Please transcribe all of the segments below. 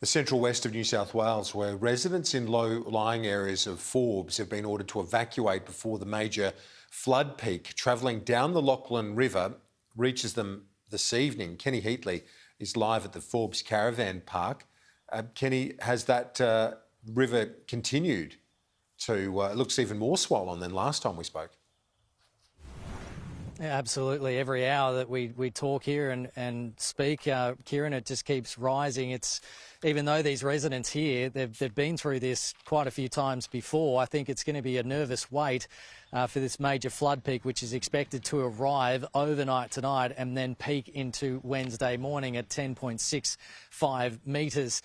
The central west of New South Wales, where residents in low-lying areas of Forbes have been ordered to evacuate before the major flood peak travelling down the Lachlan River reaches them this evening. Kenny Heatley is live at the Forbes Caravan Park. Kenny, has that river continued to, it looks even more swollen than last time we spoke? Yeah, absolutely. Every hour that we talk here and speak, Kieran, it just keeps rising. It's even though these residents here, they've been through this quite a few times before. I think it's going to be a nervous wait for this major flood peak, which is expected to arrive overnight tonight and then peak into Wednesday morning at 10.65 metres.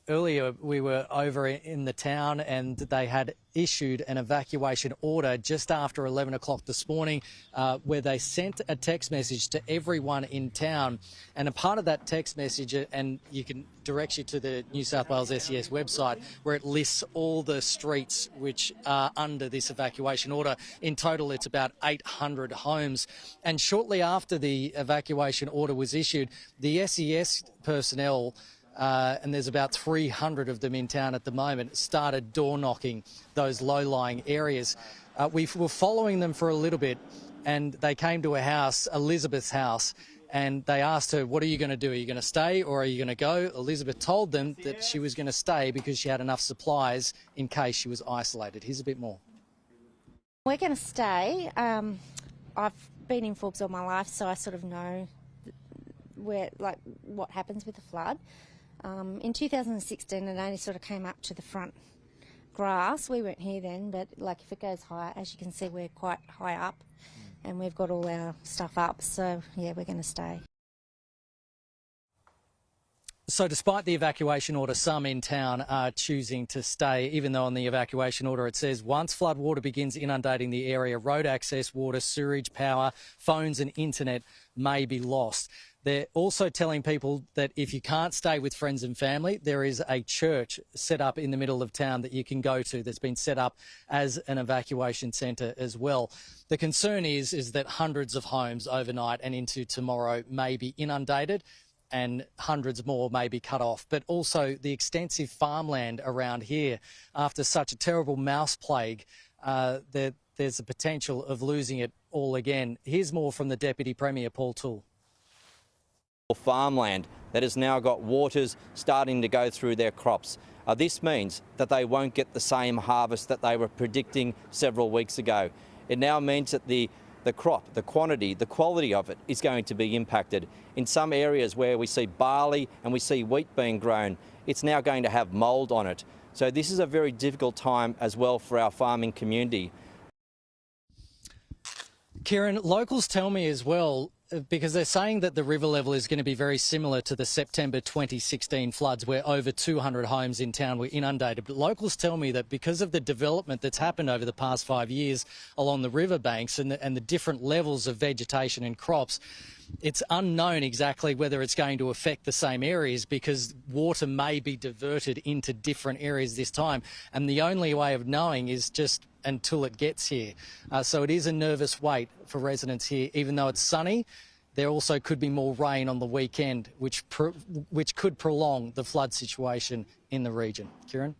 Earlier, we were over in the town and they had issued an evacuation order just after 11 o'clock this morning where they sent a text message to everyone in town. And a part of that text message, and you can direct you to the New South Wales SES website, where it lists all the streets which are under this evacuation order. In total, it's about 800 homes. And shortly after the evacuation order was issued, the SES personnel and there's about 300 of them in town at the moment, started door knocking those low-lying areas. We were following them for a little bit and they came to a house, Elizabeth's house, and they asked her, what are you going to do? Are you going to stay or are you going to go? Elizabeth told them that she was going to stay because she had enough supplies in case she was isolated. Here's a bit more. We're going to stay. I've been in Forbes all my life, so I sort of know what happens with the flood. In 2016, it only sort of came up to the front grass. We weren't here then, but if it goes higher, as you can see, we're quite high up and we've got all our stuff up. So, yeah, we're going to stay. So despite the evacuation order, some in town are choosing to stay, even though on the evacuation order it says once flood water begins inundating the area, road access, water, sewerage, power, phones and internet may be lost. They're also telling people that if you can't stay with friends and family, there is a church set up in the middle of town that you can go to that's been set up as an evacuation centre as well. The concern is that hundreds of homes overnight and into tomorrow may be inundated and hundreds more may be cut off. But also the extensive farmland around here, after such a terrible mouse plague, there's the potential of losing it all again. Here's more from the Deputy Premier, Paul Toole. Farmland that has now got waters starting to go through their crops. This means that they won't get the same harvest that they were predicting several weeks ago. It now means that the crop, the quantity, the quality of it is going to be impacted. In some areas where we see barley and we see wheat being grown, it's now going to have mould on it. So this is a very difficult time as well for our farming community. Kieran, locals tell me as well, because they're saying that the river level is going to be very similar to the September 2016 floods where over 200 homes in town were inundated. But locals tell me that because of the development that's happened over the past 5 years along the riverbanks and the different levels of vegetation and crops, it's unknown exactly whether it's going to affect the same areas because water may be diverted into different areas this time. And the only way of knowing is just until it gets here. So it is a nervous wait for residents here. Even though it's sunny, there also could be more rain on the weekend, which could prolong the flood situation in the region. Kieran?